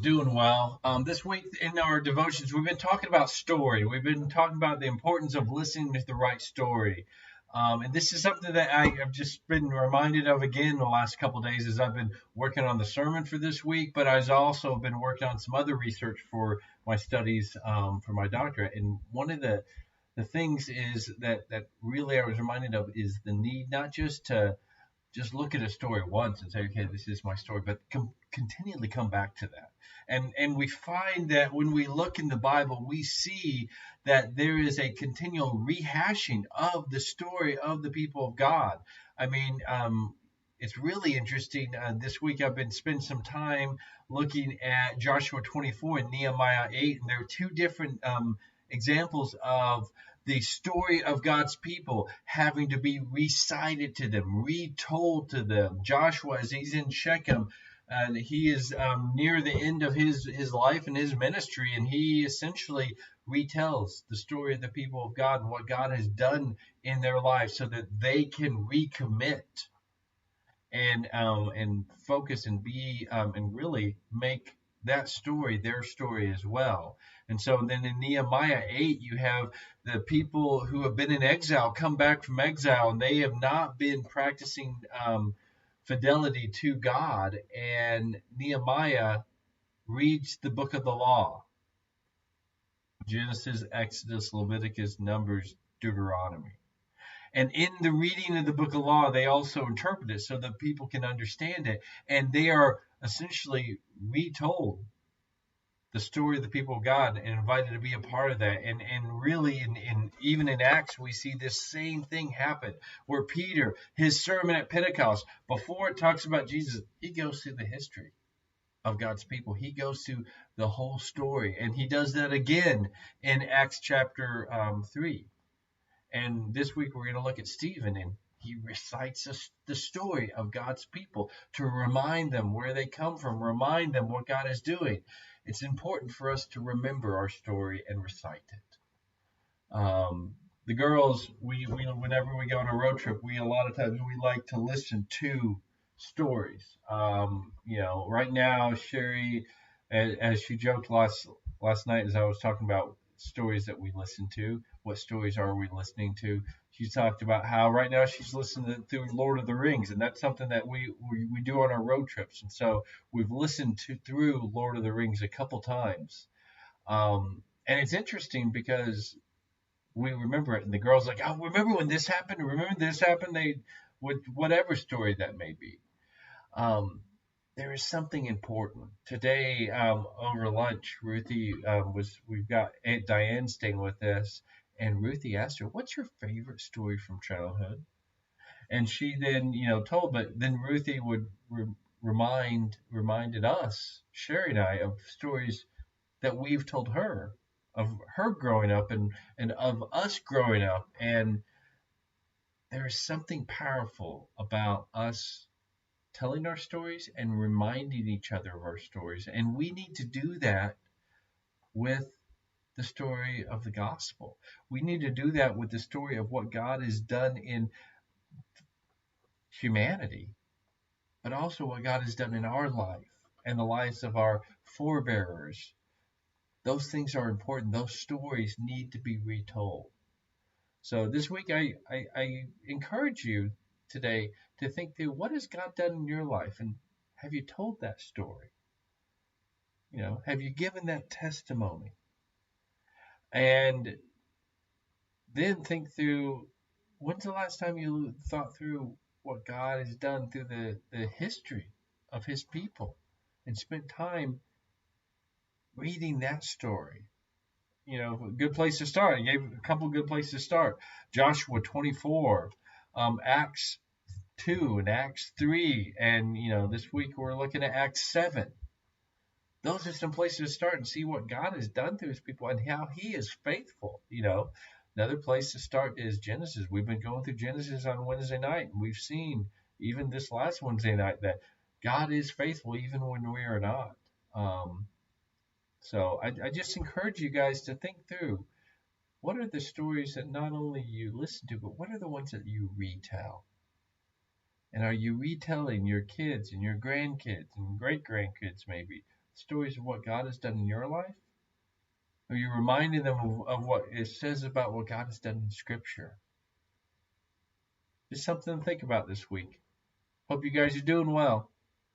Doing well. This week in our devotions, we've been talking about story. We've been talking about the importance of listening to the right story. And this is something that I have just been reminded of again the last couple of days as I've been working on the sermon for this week, but I've also been working on some other research for my studies for my doctorate. And one of the things is that really I was reminded of is the need not just to just look at a story once and say, okay, this is my story, but continually come back to that. And we find that when we look in the Bible, we see that there is a continual rehashing of the story of the people of God. I mean, it's really interesting. This week I've been spending some time looking at Joshua 24 and Nehemiah 8, and there are two different examples of the story of God's people having to be recited to them, retold to them. Joshua, as he's in Shechem, and he is near the end of his life and his ministry, and he essentially retells the story of the people of God and what God has done in their lives so that they can recommit and focus and be and really make that story their story as well. And so then in Nehemiah 8, you have the people who have been in exile come back from exile, and they have not been practicing fidelity to God. And Nehemiah reads the book of the law: Genesis, Exodus, Leviticus, Numbers, Deuteronomy. And in the reading of the book of law, they also interpret it so that people can understand it. And they are essentially retold the story of the people of God and invited to be a part of that. And really, even in Acts, we see this same thing happen where Peter, his sermon at Pentecost, before it talks about Jesus, he goes through the history of God's people. He goes through the whole story. And he does that again in Acts chapter 3. And this week we're going to look at Stephen, and he recites the story of God's people to remind them where they come from, remind them what God is doing. It's important for us to remember our story and recite it. The girls, we whenever we go on a road trip, a lot of times we like to listen to stories. Right now, Sherry, as she joked last night as I was talking about stories that we listen to, what stories are we listening to? She talked about how right now she's listening to Lord of the Rings, and that's something that we do on our road trips. And so we've listened through Lord of the Rings a couple times. And it's interesting because we remember it, and the girls like, oh, remember when this happened? Remember this happened? They with whatever story that may be. There is something important today. Over lunch, Ruthie we've got Aunt Diane staying with us, and Ruthie asked her, "What's your favorite story from childhood?" And she then, told, but then Ruthie would reminded us, Sherry and I, of stories that we've told her, of her growing up and of us growing up. And there is something powerful about us telling our stories and reminding each other of our stories. And we need to do that with the story of the gospel. We need to do that with the story of what God has done in humanity, but also what God has done in our life and the lives of our forebearers. Those things are important. Those stories need to be retold. So this week, I encourage you today to think through, what has God done in your life, and have you told that story? Have you given that testimony? And then think through, when's the last time you thought through what God has done through the history of his people and spent time reading that story? A good place to start. I gave a couple of good places to start. Joshua 24, Acts 2 and Acts 3, and this week we're looking at Acts 7. Those are some places to start and see what God has done through his people and how he is faithful. Another place to start is Genesis. We've been going through Genesis on Wednesday night, and we've seen even this last Wednesday night that God is faithful even when we are not. So I just encourage you guys to think through, what are the stories that not only you listen to, but what are the ones that you retell? And are you retelling your kids and your grandkids and great grandkids maybe stories of what God has done in your life? Are you reminding them of what it says about what God has done in Scripture? Just something to think about this week. Hope you guys are doing well.